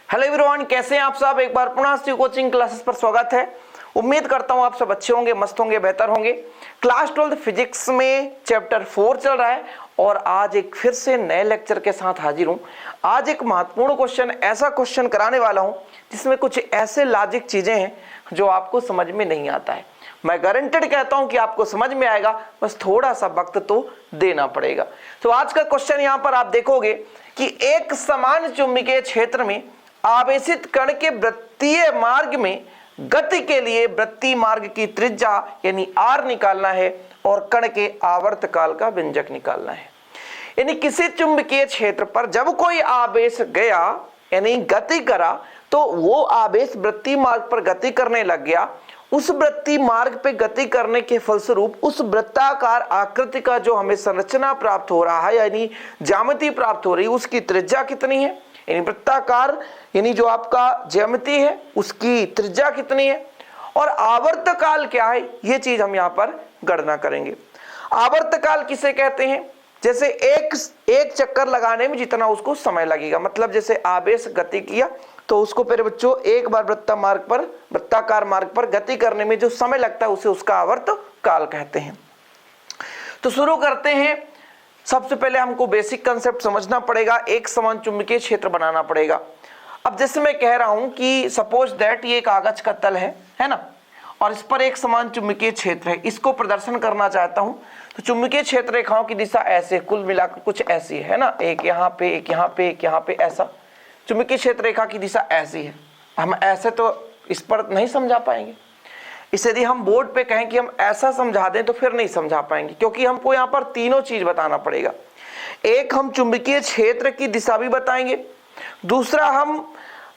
Hello everyone, कैसे हैं आप सब। एक बार पुनः से कोचिंग क्लासेस पर स्वागत है। उम्मीद करता हूं आप सब अच्छे होंगे, मस्त होंगे, बेहतर होंगे। क्लास 12 फिजिक्स में चैप्टर 4 चल रहा है और आज एक फिर से नए लेक्चर के साथ हाजिर हूं। आज एक महत्वपूर्ण क्वेश्चन, ऐसा क्वेश्चन कराने वाला हूं जिसमें कुछ ऐसे लॉजिक चीजें हैं जो आपको समझ में नहीं आता है। मैं गारंटेड कहता हूं कि आपको समझ में आएगा, बस थोड़ा सा वक्त तो देना पड़ेगा। तो आज का क्वेश्चन यहां पर आप देखोगे कि एक समान चुंबकीय क्षेत्र में आवेशित कण के वृत्तीय मार्ग में गति के लिए वृत्तीय मार्ग की त्रिज्या यानी r निकालना है और कण के आवर्तकाल का व्यंजक निकालना है। यानी किसी चुंबकीय क्षेत्र पर जब कोई आवेश गया यानी गति करा तो वो आवेश वृत्तीय मार्ग पर गति करने लग गया। उस वृत्तीय मार्ग पे गति करने के फलस्वरूप उस वृत्ताकार आकृति का जो हमें संरचना प्राप्त हो रहा है यानी ज्यामिति प्राप्त हो रही है, उसकी त्रिज्या कितनी है, यानी वृत्ताकार यानी जो आपका ज्यामिति है उसकी त्रिज्या कितनी है और आवर्तकाल क्या है, ये चीज हम यहाँ पर गणना करेंगे। आवर्तकाल किसे कहते हैं? जैसे एक चक्कर लगाने में जितना उसको समय लगेगा, मतलब जैसे आवेश गति किया तो उसको फिर बच्चों एक बार वृत्ताकार मार्ग पर गति करने में जो समय लगता है उसे उसका आवर्तकाल कहते हैं। तो शुरू करते हैं। सबसे पहले हमको बेसिक कंसेप्ट समझना पड़ेगा, एक समान चुंबकीय क्षेत्र बनाना पड़ेगा। अब जैसे मैं कह रहा हूं कि सपोज दैट ये कागज का तल है ना, और इस पर एक समान चुंबकीय क्षेत्र है, इसको प्रदर्शन करना चाहता हूं तो चुंबकीय क्षेत्र रेखाओं की दिशा ऐसे कुल मिलाकर कुछ ऐसी है ना, एक यहाँ पे, एक यहाँ पे, एक यहाँ पे, ऐसा चुंबकीय क्षेत्र रेखा की दिशा ऐसी है। हम ऐसे तो इस पर नहीं समझा पाएंगे, इसे यदि हम बोर्ड पे कहें कि हम ऐसा समझा दें तो फिर नहीं समझा पाएंगे, क्योंकि हमको यहाँ पर तीनों चीज बताना पड़ेगा। एक हम चुंबकीय क्षेत्र की दिशा भी बताएंगे, दूसरा हम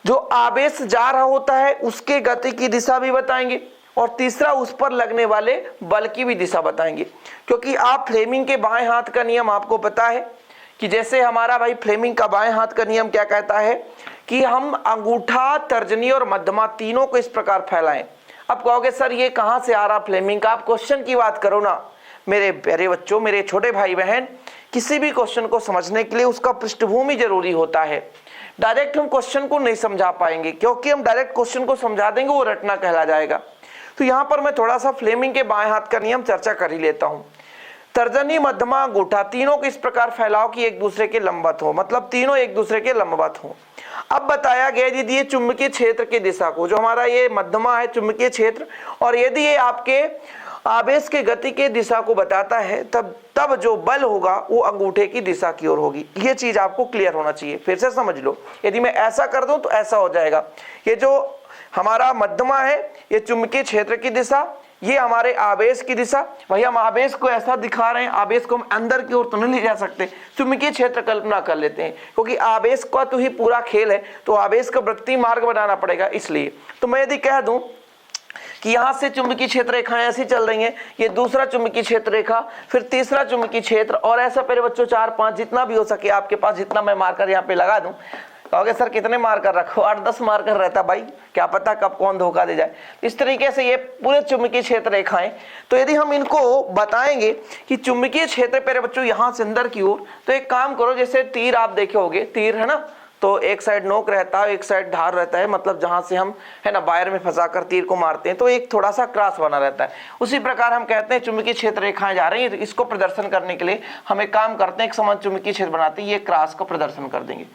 जो आवेश जा रहा होता है उसके गति की दिशा भी बताएंगे और तीसरा उस पर लगने वाले बल की भी दिशा बताएंगे। क्योंकि आप फ्लेमिंग के बाएं हाथ का नियम आपको पता है कि जैसे हमारा भाई फ्लेमिंग का बाएं हाथ का नियम क्या कहता है कि हम अंगूठा, तर्जनी और मध्यमा तीनों को इस प्रकार फैलाएं। अब कहोगे सर ये कहां से आ रहा फ्लेमिंग का, आप क्वेश्चन की बात करो ना। मेरे प्यारे बच्चों, मेरे छोटे भाई बहन, किसी भी क्वेश्चन को समझने के लिए उसका पृष्ठभूमि जरूरी होता है। डायरेक्ट हम क्वेश्चन को नहीं समझा पाएंगे, क्योंकि हम डायरेक्ट क्वेश्चन को समझा देंगे वो रटना कहला जाएगा। तो यहाँ पर मैं थोड़ा सा फ्लेमिंग के बाएं हाथ का नियम चर्चा कर ही लेता हूँ। तर्जनी, मध्यमा, अंगूठा तीनों को इस प्रकार फैलाओ कि एक दूसरे के लंबवत हो, मतलब तीनों एक दूसरे के लंबवत हो। अब बताया गया यदि ये चुंबकीय क्षेत्र की दिशा को, जो हमारा ये मध्यमा है चुंबकीय क्षेत्र, और यदि ये आपके आवेश के गति के दिशा को बताता है तब जो बल होगा वो अंगूठे की दिशा की ओर होगी। ये चीज आपको क्लियर होना चाहिए। फिर से समझ लो, यदि मैं ऐसा कर दूं तो ऐसा हो जाएगा। ये जो हमारा मध्यमा है ये चुंबकीय क्षेत्र की दिशा, ये हमारे आवेश की दिशा। वही हम आवेश को ऐसा दिखा रहे हैं, आवेश को हम अंदर की ओर तो नहीं ले जा सकते, चुंबकीय क्षेत्र कल्पना कर लेते हैं, क्योंकि आवेश का तो ही पूरा खेल है, तो आवेश का वृत्तीय मार्ग बनाना पड़ेगा। इसलिए तो मैं यदि कह दूं कि यहां से चुंबकीय क्षेत्र रेखाएं ऐसी चल रही हैं, ये दूसरा चुंबकीय क्षेत्र रेखा, फिर तीसरा चुंबकीय क्षेत्र, और ऐसा मेरे बच्चों 4-5 जितना भी हो सके आपके पास, जितना मैं मार्कर यहाँ पे लगा दूं। कहोगे सर कितने मार्कर रखो? 8-10 मार्कर रहता भाई, क्या पता कब कौन धोखा दे जाए। इस तरीके से ये पूरे चुंबकीय क्षेत्र रेखाएं, तो यदि हम इनको बताएंगे कि चुंबकीय क्षेत्र मेरे बच्चों यहाँ से अंदर की ओर, तो एक काम करो, जैसे तीर आप देखे होगे, तीर है ना, तो एक साइड नोक रहता है, एक साइड धार रहता है, मतलब जहां से हम है ना वायर में फंसाकर तीर को मारते हैं तो एक थोड़ा सा क्रॉस बना रहता है। उसी प्रकार हम कहते हैं चुंबकीय क्षेत्र रेखाएं जा रही है, तो इसको प्रदर्शन करने के लिए हम एक काम करते हैं, एक समान चुंबकीय क्षेत्र बनाते हैं, ये क्रॉस का प्रदर्शन कर देंगे।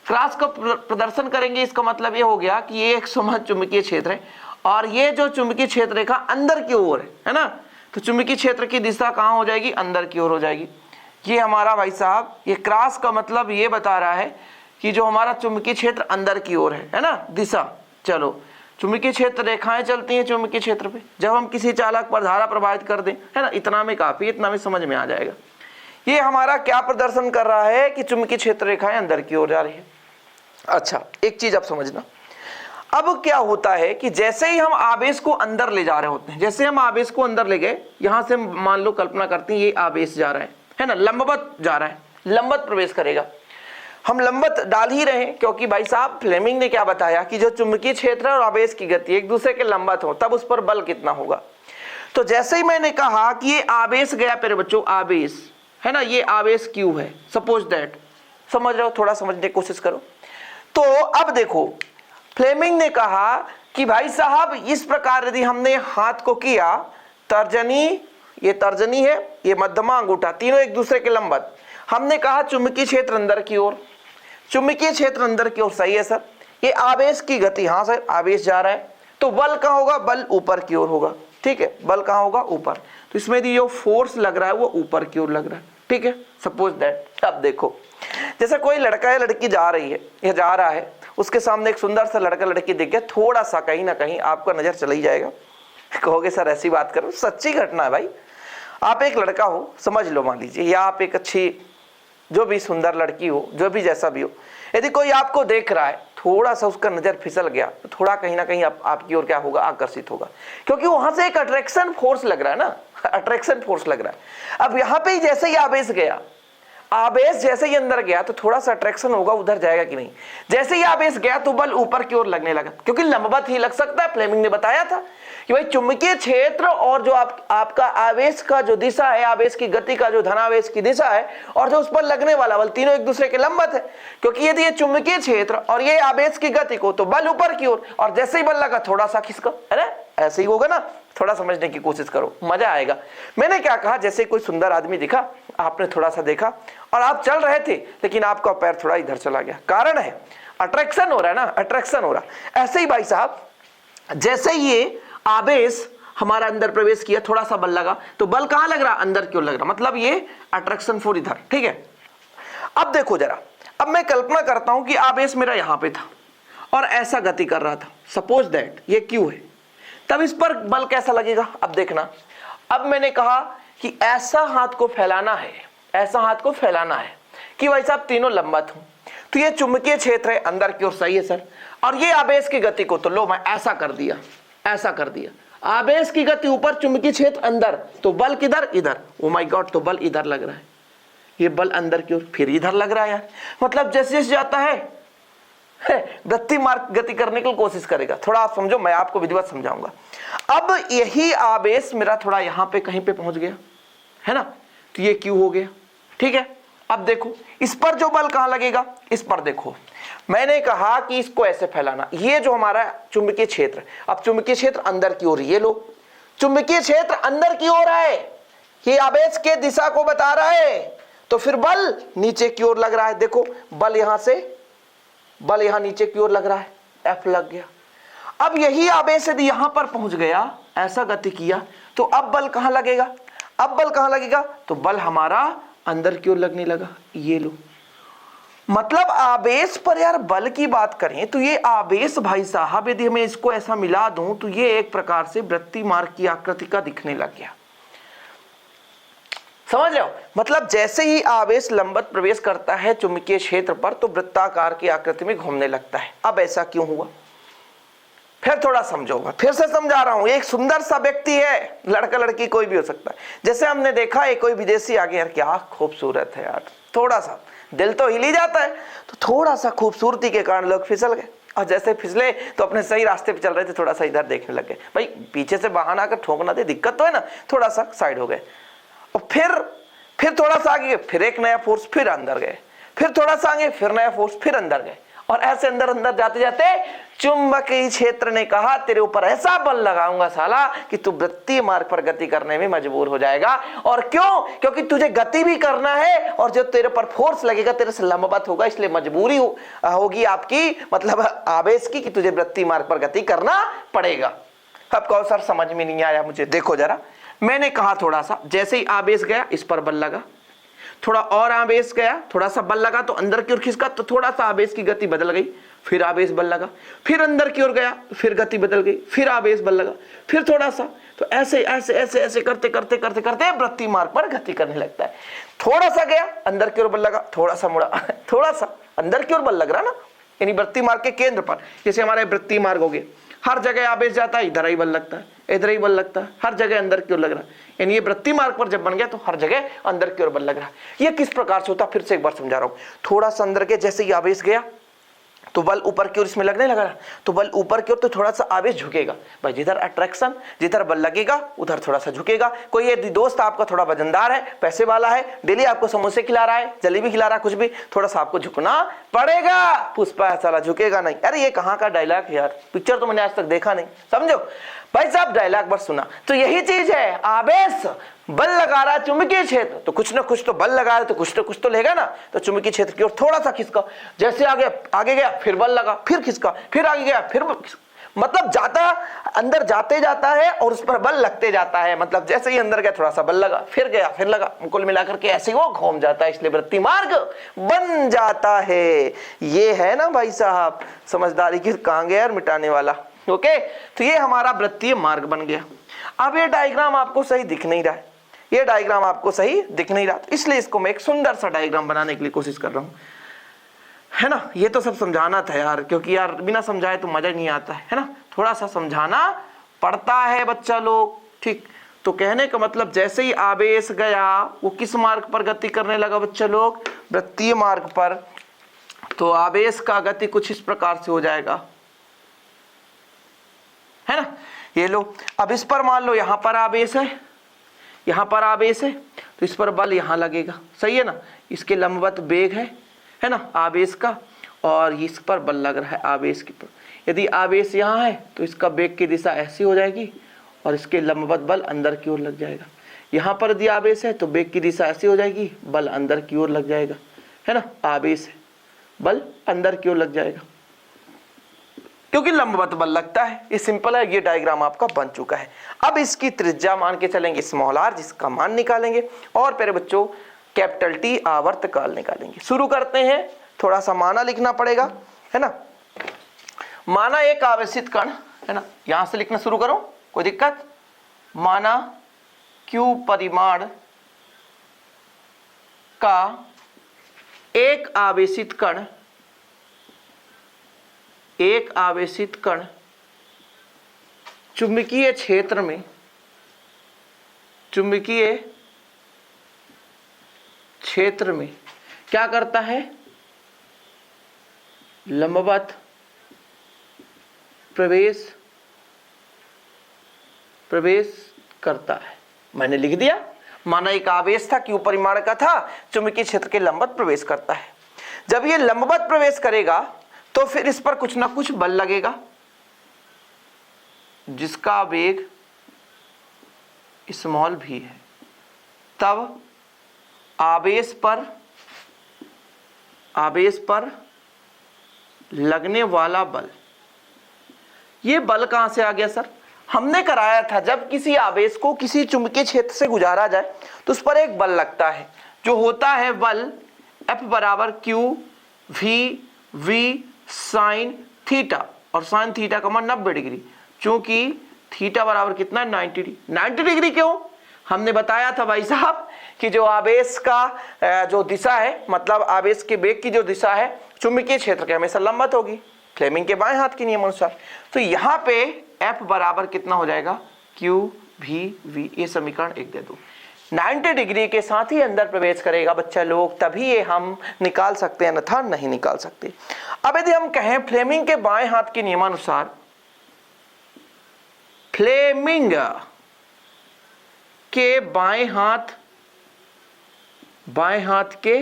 क्रॉस का प्रदर्शन करेंगे, इसका मतलब ये हो गया कि ये एक समान चुंबकीय क्षेत्र है और ये जो चुंबकीय क्षेत्र रेखा अंदर की ओर है ना, तो चुंबकीय क्षेत्र की दिशा कहाँ हो जाएगी? अंदर की ओर हो जाएगी। ये हमारा भाई साहब, ये क्रॉस का मतलब ये बता रहा है कि जो हमारा चुंबकीय क्षेत्र अंदर की ओर है ना दिशा। चलो, चुंबकीय क्षेत्र रेखाएं चलती हैं चुंबकीय क्षेत्र पे, जब हम किसी चालक पर धारा प्रवाहित कर दें, है ना, इतना में काफी, इतना में समझ में आ जाएगा। ये हमारा क्या प्रदर्शन कर रहा है कि चुंबकीय क्षेत्र रेखाएं अंदर की ओर जा रही है। अच्छा, एक चीज आप समझना, अब क्या होता है कि जैसे ही हम आवेश को अंदर ले जा रहे होते हैं, जैसे हम आवेश को अंदर ले गए, यहां से मान लो कल्पना करते हैं ये आवेश जा रहा है ना, लंबवत जा रहा है, लंबवत प्रवेश करेगा। हम लंबवत डाल ही रहे हैं, क्योंकि भाई साहब फ्लेमिंग ने क्या बताया कि जो चुंबकीय क्षेत्र और आवेश की गति एक दूसरे के लंबवत हो तब उस पर बल कितना होगा। तो जैसे ही मैंने कहा कि ये आवेश गया मेरे बच्चों, आवेश है ना, ये आवेश क्यू है, सपोज दैट, समझ रहे हो, थोड़ा समझने की कोशिश करो। तो अब देखो फ्लेमिंग ने कहा कि भाई साहब इस प्रकार यदि हमने हाथ को किया, तर्जनी, ये तर्जनी है, ये मध्यमा अंगूठा, तीनों एक दूसरे के लंबवत, हमने कहा चुंबकीय क्षेत्र अंदर की ओर, चुंबकीय क्षेत्र अंदर की ओर, सही है सर। ये आवेश की गति, हाँ सर आवेश जा रहा है, तो बल कहाँ होगा, बल ऊपर की ओर होगा, ठीक है, बल कहाँ होगा, ऊपर। तो इसमें जो फोर्स लग रहा है वो ऊपर की ओर लग रहा है, ठीक है, सपोज दैट। अब देखो जैसे कोई लड़का या लड़की जा रही है या जा रहा है, उसके सामने एक सुंदर सा लड़का लड़की दिख गया, थोड़ा सा कहीं ना कहीं आपका नजर चला ही जाएगा। कहोगे सर ऐसी बात करो, सच्ची घटना है भाई। आप एक लड़का हो, समझ लो, मान लीजिए, या आप एक अच्छी जो भी सुंदर लड़की हो, जो भी जैसा भी हो, यदि कोई आपको देख रहा है, थोड़ा सा उसका नजर फिसल गया तो थोड़ा कहीं ना कहीं आपकी ओर क्या होगा, आकर्षित होगा, क्योंकि वहां से एक अट्रैक्शन फोर्स लग रहा है ना, अट्रैक्शन फोर्स लग रहा है। अब यहाँ पे जैसे ही आवेश गया, आवेश जैसे ही अंदर गया तो थोड़ा सा अट्रैक्शन होगा, उधर जाएगा कि नहीं। जैसे ही आवेश गया तो बल ऊपर की ओर लगने लगा, क्योंकि लंबवत ही लग सकता है। फ्लेमिंग ने बताया था कि भाई चुंबकीय क्षेत्र और जो आपका आवेश का जो दिशा है, आवेश की गति का जो धनावेश की दिशा है और जो उस पर लगने वाला बल, तीनों एक दूसरे के लंबवत है। क्योंकि यदि ये चुंबकीय क्षेत्र और ये आवेश की गति को, तो बल ऊपर की ओर, और जैसे ही बल लगा थोड़ा सा खिसका, अरे ऐसे ही होगा ना। थोड़ा समझने की कोशिश करो, मजा आएगा। मैंने क्या कहा, जैसे कोई सुंदर आदमी दिखा, आपने थोड़ा सा देखा और आप चल रहे थे, लेकिन आपका पैर थोड़ा इधर चला गया, कारण है अट्रैक्शन हो रहा है ना, अट्रैक्शन हो रहा। ऐसे ही भाई साहब, जैसे ये आवेश हमारा अंदर प्रवेश किया, थोड़ा सा बल लगा, तो बल कहां लग रहा, अंदर क्यों लग रहा, मतलब ये अट्रैक्शन फोर्स इधर, ठीक है। अब देखो जरा, अब मैं कल्पना करता हूं कि आवेश मेरा यहां पे था और ऐसा गति कर रहा था, सपोज दैट ये क्यू है, तब इस पर बल कैसा लगेगा। अब देखना, अब मैंने कहा कि ऐसा हाथ को फैलाना है, ऐसा हाथ को फैलाना है कि भाई साहब तीनों लंबवत हूं, तो ये चुंबकीय क्षेत्र है अंदर की ओर, सही है सर। और ये आवेश की गति को, तो लो मैं ऐसा कर दिया, ऐसा कर दिया, आवेश की गति ऊपर, चुंबकीय क्षेत्र अंदर, तो बल किधर, इधर। ओ माय गॉड, तो बल इधर लग रहा है, ये बल अंदर की ओर, फिर इधर लग रहा है यार। मतलब जैसे जैसे जाता है वृत्ति मार्ग गति करने की कोशिश करेगा। थोड़ा आप समझो, मैं आपको विधिवत समझाऊंगा। अब यही आवेश मेरा थोड़ा यहां पे कहीं पे पहुंच गया है ना, तो ये क्यू हो गया, ठीक है। अब देखो इस पर जो बल कहां लगेगा, इस पर देखो, मैंने कहा कि इसको ऐसे फैलाना, ये जो हमारा चुंबकीय क्षेत्र, अब चुंबकीय क्षेत्र अंदर की ओर, ये लो चुंबकीय क्षेत्र अंदर की ओर है, ये आवेश के दिशा को बता रहा है, तो फिर बल नीचे की ओर लग रहा है। देखो बल यहां से, बल यहां नीचे की ओर लग रहा है, एफ लग गया। अब यही आवेश यदि यहां पर पहुंच गया, ऐसा गति किया, तो अब बल कहां लगेगा, अब बल कहां लगेगा, तो बल हमारा अंदर की ओर लगने लगा, ये लो। मतलब आवेश पर यार बल की बात करें तो ये आवेश भाई साहब, यदि मैं इसको ऐसा मिला दूं तो ये एक प्रकार से वृत्ति मार्ग की आकृति का दिखने लग गया, समझ रहे हो। मतलब जैसे ही आवेश लंबवत प्रवेश करता है चुंबकीय क्षेत्र पर, तो वृत्ताकार की आकृति में घूमने लगता है। अब ऐसा क्यों हुआ, फिर थोड़ा समझोगा, फिर से समझा रहा हूं। एक सुंदर सा व्यक्ति है, लड़का लड़की कोई भी हो सकता है, जैसे हमने देखा है कोई विदेशी आ गया, यार क्या खूबसूरत है यार, थोड़ा सा दिल तो हिल ही जाता है, तो थोड़ा सा खूबसूरती के कारण लोग फिसल गए, और जैसे फिसले तो अपने सही रास्ते पे चल रहे थे, थोड़ा सा इधर देखने लग गए, भाई पीछे से वाहन आकर ठोकना दे, दिक्कत तो है ना, थोड़ा सा साइड हो गए, और फिर थोड़ा सा आगे, फिर एक नया फोर्स, फिर अंदर गए, फिर थोड़ा सा आगे, फिर नया फोर्स, फिर अंदर गए, और ऐसे अंदर अंदर जाते जाते चुंबकीय क्षेत्र ने कहा तेरे ऊपर ऐसा बल लगाऊंगा साला कि तू वृत्तीय मार्ग पर गति करने में मजबूर हो जाएगा। और क्यों, क्योंकि तुझे गति भी करना है और जो तेरे पर फोर्स लगेगा तेरे से लंबवत होगा, इसलिए मजबूरी होगी आपकी, मतलब आवेश की, कि तुझे वृत्तीय मार्ग पर गति करना पड़ेगा। अब कहो सर समझ में नहीं आया मुझे। देखो जरा, मैंने कहा थोड़ा सा, जैसे ही आवेश गया इस पर बल लगा, थोड़ा और आवेश गया, थोड़ा सा बल लगा तो अंदर की ओर खिसका, तो थोड़ा सा आवेश की गति बदल गई, फिर आवेश बल लगा, फिर अंदर की ओर गया, फिर गति बदल गई, फिर आवेश बल लगा, फिर थोड़ा सा, तो ऐसे ऐसे ऐसे ऐसे करते करते करते करते वृत्तीय मार्ग पर गति करने लगता है। थोड़ा सा गया, अंदर की ओर बल लगा, थोड़ा सा मुड़ा, थोड़ा सा अंदर की ओर बल लग रहा ना, यानी वृत्तीय मार्ग के केंद्र पर, जैसे हमारे वृत्तीय मार्ग हो गए, हर जगह आवेश जाता है, इधर ही बल लगता है, इधर ही बल लगता है, हर जगह अंदर की ओर लग रहा है, यानी ये वृत्तीय मार्ग पर जब बन गया तो हर जगह अंदर की ओर बल लग रहा है। ये किस प्रकार से होता, फिर से एक बार समझा रहा हूं। थोड़ा सा अंदर के, जैसे ही आवेश गया तो बल ऊपर की ओर इसमें लगने लगा ना, तो बल ऊपर की ओर तो थोड़ा सा आवेश झुकेगा भाई, जिधर अट्रैक्शन, जिधर बल लगेगा उधर थोड़ा सा झुकेगा। कोई यदि दोस्त आपका थोड़ा वजनदार है, पैसे वाला है, डेली आपको समोसे खिला रहा है, जलेबी खिला रहा है, कुछ भी, थोड़ा सा आपको झुकना पड़ेगा। पुष्पा साला झुकेगा नहीं। अरे ये कहाँ का डायलॉग है यार, पिक्चर तो मैंने आज तक देखा नहीं, समझो भाई साहब, डायलॉग बस सुना। तो यही चीज है, आवेश बल लगा रहा है चुंबकीय क्षेत्र, तो कुछ ना कुछ तो बल लगा रहा है, तो कुछ तो लेगा ना। तो चुंबकीय क्षेत्र की ओर थोड़ा सा खिसका, जैसे आगे गया फिर बल लगा, फिर खिसका, फिर आगे गया फिर मतलब जाता अंदर जाते जाता है और उस पर बल लगते जाता है। मतलब जैसे ही अंदर गया थोड़ा सा बल लगा, फिर गया फिर लगा, कुल मिलाकर के ऐसे वो घूम जाता है, इसलिए वृत्ति मार्ग बन जाता है। ये है ना भाई साहब समझदारी की, कहां गया यार मिटाने वाला। ओके, तो ये हमारा वृत्तीय मार्ग बन गया। अब ये डायग्राम आपको सही दिख नहीं रहा है, ये डायग्राम आपको सही दिख नहीं रहा, तो इसलिए इसको मैं एक सुंदर सा डायग्राम बनाने के लिए कोशिश कर रहा हूं, है ना। ये तो सब समझाना था यार, क्योंकि यार बिना समझाए तो मजा नहीं आता है ना, थोड़ा सा समझाना पड़ता है बच्चा लोग, ठीक। तो कहने का मतलब जैसे ही आवेश गया वो किस मार्ग पर गति करने लगा बच्चा लोग, वृत्तीय मार्ग पर। तो आवेश का गति कुछ इस प्रकार से हो जाएगा, है ना। ये लो, अब इस पर मान लो यहां पर आवेश है, यहां पर आवेश है, तो इस पर बल यहां लगेगा, सही है ना। इसके लंबवत वेग है ना आवेश का, और इस पर बल लग रहा है आवेश के पर। यदि आवेश यहाँ है तो इसका वेग की दिशा ऐसी हो जाएगी और इसके लंबवत बल अंदर की ओर लग जाएगा। यहाँ पर यदि आवेश है तो वेग की दिशा ऐसी हो जाएगी, बल अंदर की ओर लग जाएगा, है ना। आवेश है, बल अंदर की ओर लग जाएगा क्योंकि लंबवत बल लगता है। ये सिंपल है, ये डायग्राम आपका बन चुका है। अब इसकी त्रिज्या मान के चलेंगे स्मॉल r, जिसका मान निकालेंगे, और प्यारे बच्चों कैपिटल T आवर्तकाल निकालेंगे। शुरू करते हैं, थोड़ा सा माना लिखना पड़ेगा, है ना। माना एक आवेशित कण, है ना, यहां से लिखना शुरू करो, कोई दिक्कत। माना q परिमाण का एक आवेशित कण चुंबकीय क्षेत्र में क्या करता है, लंबवत प्रवेश करता है। मैंने लिख दिया, माना एक आवेश था, क्यू परिमाण का था, चुंबकीय क्षेत्र के लंबवत प्रवेश करता है। जब ये लंबवत प्रवेश करेगा तो फिर इस पर कुछ ना कुछ बल लगेगा, जिसका वेग स्मॉल भी है। तब आवेश पर लगने वाला बल, ये बल कहां से आ गया सर, हमने कराया था जब किसी आवेश को किसी चुंबकीय क्षेत्र से गुजारा जाए तो उस पर एक बल लगता है, जो होता है बल F बराबर Q V साइन थीटा, और साइन थीटा का मान 90 डिग्री, चूंकि थीटा बराबर कितना 90 डिग्री क्यों, हमने बताया था भाई साहब कि जो आवेश का जो दिशा है, मतलब आवेश के वेग की जो दिशा है चुंबकीय क्षेत्र के हमेशा लंबवत होगी, फ्लेमिंग के बाएं हाथ के नियम अनुसार। तो यहाँ पे F बराबर कितना हो जाएगा Q V, ये समीकरण 1 दे दो। 90 डिग्री के साथ ही अंदर प्रवेश करेगा बच्चा लोग, तभी ये हम निकाल सकते हैं, अन्यथा नहीं निकाल सकते। अब यदि हम कहें फ्लेमिंग के बाएं हाथ के नियमानुसार, फ्लेमिंग के बाएं हाथ के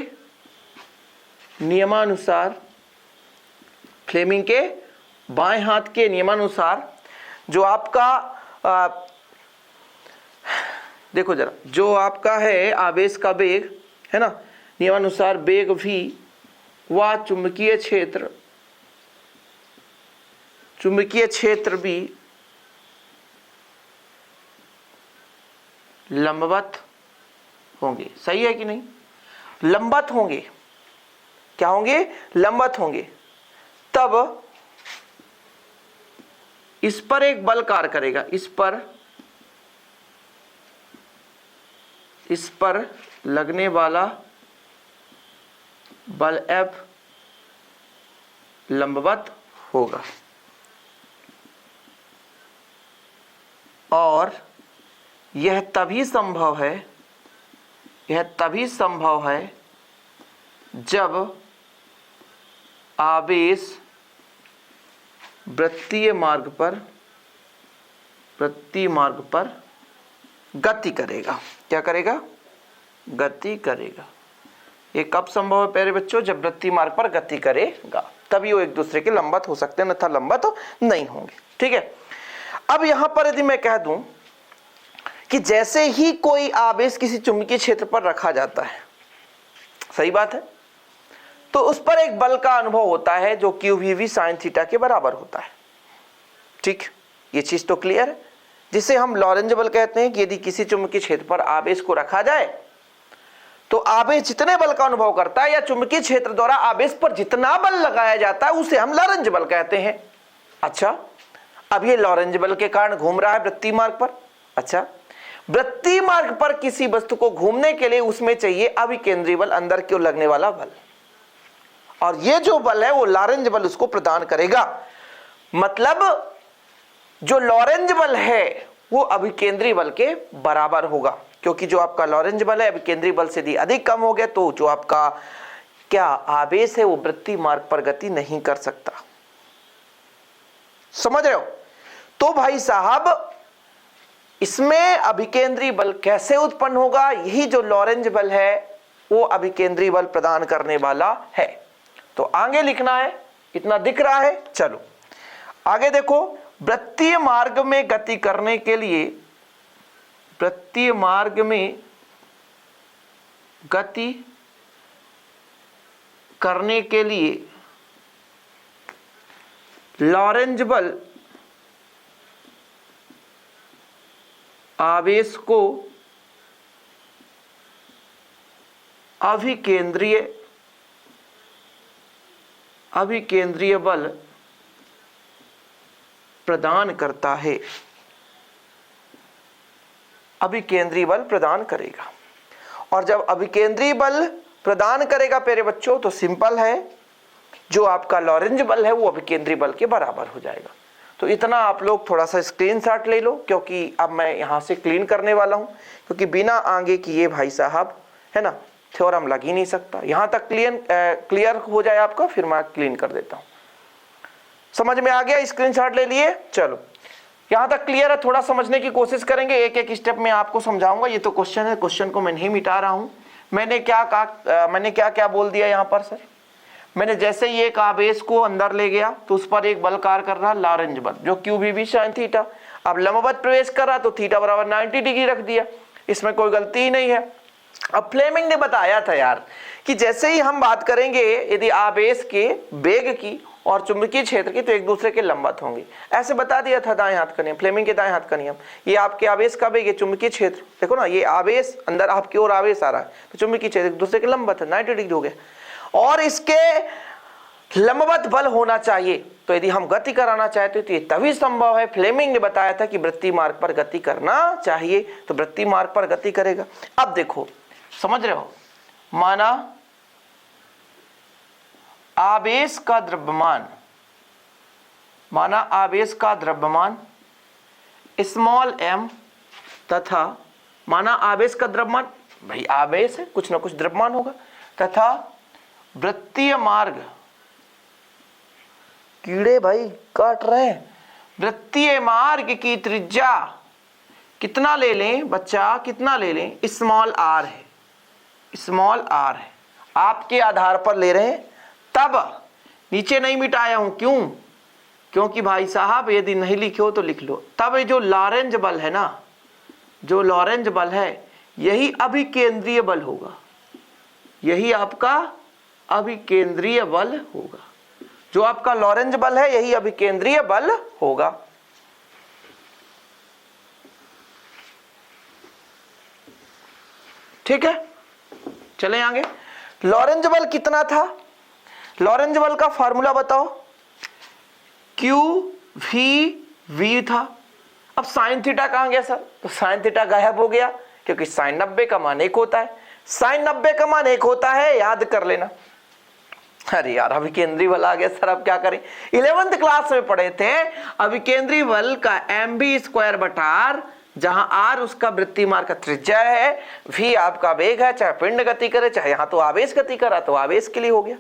नियमानुसार, फ्लेमिंग के बाएं हाथ के नियमानुसार जो आपका देखो जरा, जो आपका है आवेश का वेग, है ना, नियमानुसार वेग v व चुंबकीय क्षेत्र भी लंबवत होंगे। सही है कि नहीं, लंबवत होंगे, क्या होंगे, लंबवत होंगे। तब इस पर एक बल कार्य करेगा, इस पर लगने वाला बल F लंबवत होगा, और यह तभी संभव है जब आवेश वृत्तीय मार्ग पर गति करेगा। क्या करेगा? गति करेगा। ये कब संभव है प्यारे बच्चों? जब वृत्तीय मार्ग पर गति करेगा, तभी वो एक दूसरे के लंबवत हो सकते हैं, अन्यथा लंबवत तो नहीं होंगे। ठीक है। अब यहां पर यदि मैं कह दूं कि जैसे ही कोई आवेश किसी चुंबकीय क्षेत्र पर रखा जाता है, सही बात है, तो उस पर एक बल का अनुभव होता है जो QVV sin थीटा के बराबर होता है। ठीक, ये चीज तो क्लियर है, जिसे हम लॉरेंज बल कहते हैं कि यदि किसी चुंबकीय क्षेत्र पर आवेश को रखा जाए तो आवेश जितने बल का अनुभव करता है या चुंबकीय क्षेत्र द्वारा आवेश पर जितना बल लगाया जाता है उसे हम लॉरेंज बल कहते हैं। अच्छा, अब ये लॉरेंज बल के कारण घूम रहा है वृत्तीय मार्ग पर। अच्छा, वृत्तीय मार्ग पर किसी वस्तु को घूमने के लिए उसमें चाहिए अभिकेंद्री बल, अंदर की ओर लगने वाला बल, और ये जो बल है वो लॉरेंज बल उसको प्रदान करेगा। मतलब जो लॉरेंज बल है वो अभिकेंद्री बल के बराबर होगा, क्योंकि जो आपका लॉरेंज बल है अभिकेंद्री बल से यदि अधिक कम हो गया तो जो आपका क्या आवेश है वो वृत्तीय मार्ग पर गति नहीं कर सकता। समझ रहे हो? तो भाई साहब, इसमें अभिकेंद्री बल कैसे उत्पन्न होगा? यही जो लॉरेंज बल है वो अभिकेंद्री बल प्रदान करने वाला है। तो आगे लिखना है, इतना दिख रहा है। चलो आगे देखो, वृत्तीय मार्ग में गति करने के लिए, वृत्तीय मार्ग में गति करने के लिए लॉरेंज बल आवेश को अभिकेंद्रीय बल प्रदान करता है। अभिकेंद्रीय बल प्रदान करेगा, और जब अभिकेंद्रीय बल प्रदान करेगा प्यारे बच्चों तो सिंपल है, जो आपका लॉरेंज बल है वो अभिकेंद्रीय बल के बराबर हो जाएगा। तो इतना आप लोग थोड़ा सा स्क्रीनशॉट ले लो, क्योंकि अब मैं यहां से क्लीन करने वाला हूं, क्योंकि बिना आगे किए भाई साहब है ना थ्योरम लग ही नहीं सकता। यहां तक क्लियर हो जाए आपका, फिर मैं क्लीन कर देता हूं। समझ में आ गया? स्क्रीनशॉट ले लिए? चलो यहां तक क्लियर है। थोड़ा समझने की कोशिश करेंगे, एक एक स्टेप में आपको समझाऊंगा। ये तो क्वेश्चन है, क्वेश्चन को मैं नहीं मिटा रहा हूं। मैंने क्या कहा, मैंने क्या क्या बोल दिया यहाँ पर सर? मैंने जैसे ही एक आवेश को अंदर ले गया तो उस पर एक बल कार्य कर रहा लॉरेंज बल, जो QVV sin थीटा। अब लंबवत प्रवेश कर रहा तो थीटा बराबर 90 डिग्री रख दिया, इसमें कोई गलती ही नहीं है। अब फ्लेमिंग ने बताया था यार कि जैसे ही हम बात करेंगे यदि आवेश के वेग की और चुंबकीय क्षेत्र की तो एक दूसरे के लंबवत होंगे, ऐसे बता दिया था दाएं हाथ का नियम, फ्लेमिंग के दाएं हाथ का नियम। ये आपके आवेश का वेग, ये चुंबकीय क्षेत्र, देखो ना ये आवेश अंदर आपकी ओर आवेश आ रहा है तो चुंबकीय क्षेत्र एक दूसरे के लंबवत है, 90 डिग्री हो गया, और इसके लंबवत बल होना चाहिए। तो यदि हम गति कराना चाहते तो ये तभी संभव है। फ्लेमिंग ने बताया था कि वृत्तीय मार्ग पर गति करना चाहिए, तो वृत्तीय मार्ग पर गति करेगा। अब देखो, समझ रहे हो, माना आवेश का द्रव्यमान स्मॉल m तथा माना आवेश का द्रव्यमान, भाई आवेश है कुछ ना कुछ द्रव्यमान होगा, तथा वृत्तीय मार्ग, कीड़े भाई काट रहे हैं, वृत्तीय मार्ग की त्रिज्या कितना ले लें बच्चा, कितना ले लें? स्मॉल r है, स्मॉल r है, आपके आधार पर ले रहे हैं। तब नीचे नहीं मिटाया हूं, क्यों? क्योंकि भाई साहब यदि नहीं लिखे हो तो लिख लो। तब ये जो लॉरेंज बल है ना, जो लॉरेंज बल है यही अभिकेंद्रीय बल होगा, यही आपका अभिकेंद्रीय बल होगा। जो आपका लॉरेंज बल है यही अभिकेंद्रीय बल होगा। ठीक है, चलें आगे। लॉरेंज बल कितना था? लॉरेंज बल का फार्मूला बताओ। QVV था। अब साइन थीटा कहां गया सर? तो साइन थीटा गायब हो गया, क्योंकि साइन 90 का मान 1 होता है। साइन 90 का मान 1 होता है, याद कर लेना। अरे यार अभिकेंद्रीय बल आ गया सर, अब क्या करें? 11th क्लास में पढ़े थे अभिकेंद्रीय बल का mv² बटा r, जहां r उसका वृत्तीय मार्ग का त्रिज्या है, v आपका वेग है, चाहे पिंड गति करे चाहे यहां तो आवेश गति करा तो आवेश के लिए हो गया।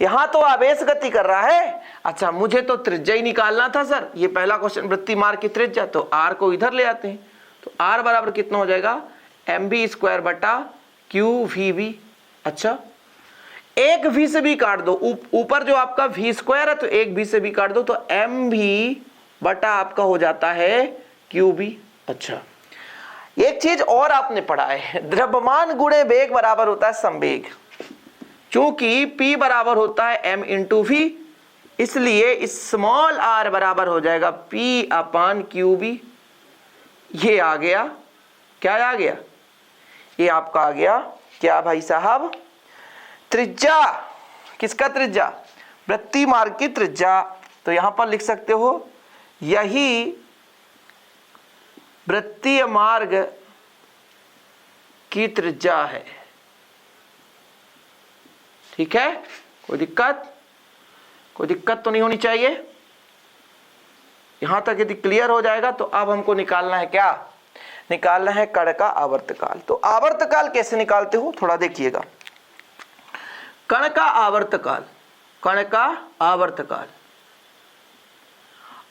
यहां तो आवेश गति कर रहा है। अच्छा, मुझे तो त्रिज्या ही निकालना था सर, ये पहला क्वेश्चन वृत्ति मार्ग की त्रिज्या, तो आर को इधर ले आते हैं, तो आर बराबर कितना हो जाएगा mv² बटा qvb। अच्छा, एक v से भी काट दो, ऊपर जो आपका v² है तो एक v से भी काट दो, तो mv बटा आपका हो जाता है qb। अच्छा, एक चीज और आपने पढ़ा है, द्रव्यमान गुणे वेग बराबर होता है संवेग। चूंकि p बराबर होता है m इंटू v, इसलिए स्मॉल r बराबर हो जाएगा p अपान qb। ये आ गया, क्या आ गया, ये आपका आ गया क्या भाई साहब, त्रिज्या। किसका त्रिज्या, वृत्ति मार्ग की त्रिज्या। तो यहां पर लिख सकते हो यही वृत्तीय मार्ग की त्रिज्या है। ठीक है, कोई दिक्कत तो नहीं होनी चाहिए। यहां तक यदि क्लियर हो जाएगा तो अब हमको निकालना है क्या, निकालना है कण का आवर्तकाल। तो आवर्तकाल कैसे निकालते हो थोड़ा देखिएगा। कण का आवर्तकाल, कण का आवर्तकाल,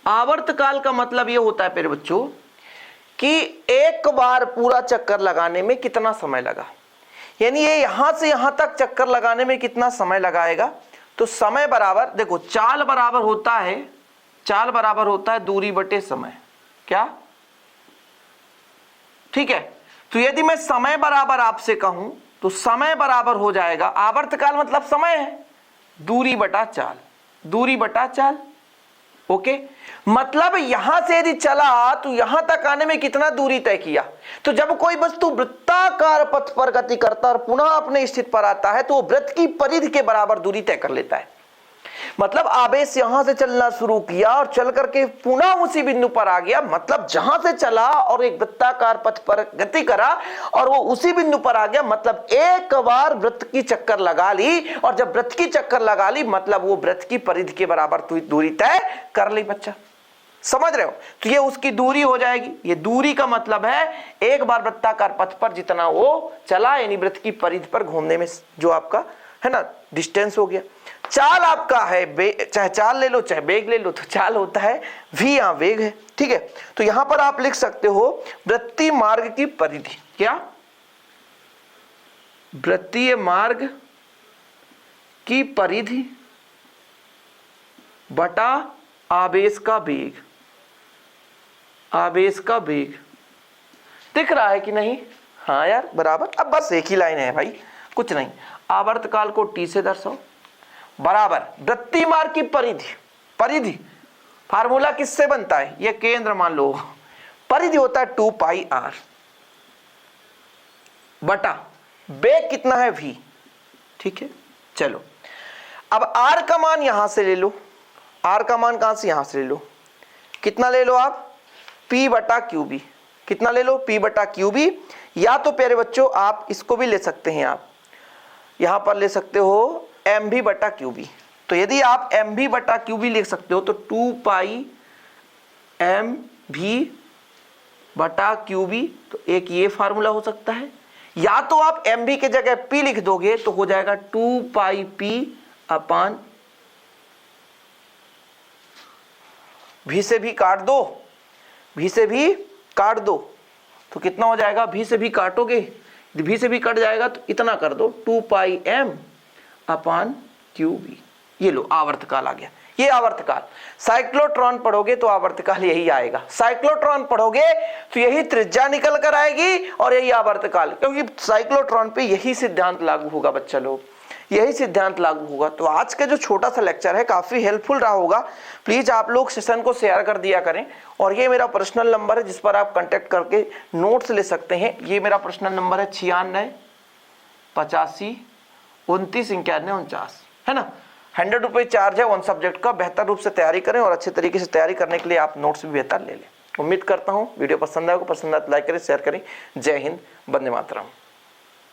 आवर्तकाल का मतलब यह होता है मेरे बच्चों कि एक बार पूरा चक्कर लगाने में कितना समय लगा, यानी ये यहां से यहां तक चक्कर लगाने में कितना समय लगाएगा। तो समय बराबर देखो, चाल बराबर होता है दूरी बटे समय। क्या, ठीक है, तो यदि मैं समय बराबर आपसे कहूं तो समय बराबर हो जाएगा, आवर्तकाल मतलब समय है, दूरी बटा चाल, दूरी बटा चाल। ओके, मतलब यहां से यदि चला तो यहां तक आने में कितना दूरी तय किया। तो जब कोई वस्तु वृत्ताकार पथ पर गति करता है और पुनः अपने स्थिति पर आता है तो वो वृत्त की परिधि के बराबर दूरी तय कर लेता है। मतलब आवेश यहां से चलना शुरू किया और चल करके पुनः उसी बिंदु पर आ गया, मतलब जहां से चला और एक वृत्ताकार पथ पर गति करा और वो उसी बिंदु पर आ गया, मतलब एक बार वृत्त की चक्कर लगा ली, और जब वृत्त की चक्कर लगा ली मतलब वो वृत्त की परिधि के बराबर दूरी तय कर ली। बच्चा समझ रहे हो, तो ये उसकी दूरी हो जाएगी। ये दूरी का मतलब है एक बार वृत्ताकार पथ पर जितना वो चला, यानी वृत्त की परिधि पर घूमने में जो आपका है ना डिस्टेंस हो गया। चाल आपका है, चाहे चाल ले लो चाहे वेग ले लो, तो चाल होता है v, यहां वेग है। ठीक है, तो यहां पर आप लिख सकते हो वृत्तीय मार्ग की परिधि। क्या, वृत्तीय मार्ग की परिधि बटा आवेश का वेग, आवेश का वेग। दिख रहा है कि नहीं, हाँ यार बराबर। अब बस एक ही लाइन है भाई, कुछ नहीं। आवर्तकाल को t से दर्शाओ, बराबर वृत्तीय मार्ग की परिधि, परिधि फार्मूला किससे बनता है, ये केंद्र मान लो, परिधि होता है 2 पाई r बटा वेग कितना है v। ठीक है, चलो अब r का मान यहां से ले लो, r का मान कहां से, यहां से ले लो। कितना ले लो आप, p बटा qb। कितना ले लो, p बटा qb। या तो प्यारे बच्चों आप इसको भी ले सकते हैं, आप यहां पर ले सकते हो mv बटा qb। तो यदि आप mv बटा qb लिख सकते हो तो 2 पाई mv बटा qb, तो एक ये फार्मूला हो सकता है। या तो आप mv के जगह p लिख दोगे तो हो जाएगा 2 पाई p अपान, v से भी काट दो, v से भी काट दो, तो कितना हो जाएगा, v से भी काटोगे, v से भी कट जाएगा तो इतना कर दो 2 पाई m अपान qb। ये लो आवर्तकाल आ गया, ये आवर्तकाल। साइक्लोट्रॉन पढ़ोगे तो आवर्तकाल यही आएगा, साइक्लोट्रॉन पढ़ोगे तो यही त्रिज्या निकल कर आएगी और यही आवर्तकाल, क्योंकि साइक्लोट्रॉन पे यही सिद्धांत लागू होगा बच्चा लोग, यही सिद्धांत लागू होगा। तो आज का जो छोटा सा लेक्चर है काफी हेल्पफुल रहा होगा। प्लीज आप लोग सेशन को शेयर कर दिया करें, और ये मेरा पर्सनल नंबर है जिस पर आप कांटेक्ट करके नोट्स ले सकते हैं। ये मेरा पर्सनल नंबर है 96 85 29 91 49, है ना। 100 रुपये चार्ज है वन सब्जेक्ट का। बेहतर रूप से तैयारी करें और अच्छे तरीके से तैयारी करने के लिए आप नोट्स भी बेहतर ले लें। उम्मीद करता हूँ वीडियो पसंद आएगा, पसंद आए तो लाइक करें, शेयर करें। जय हिंद, वंदे मातरम।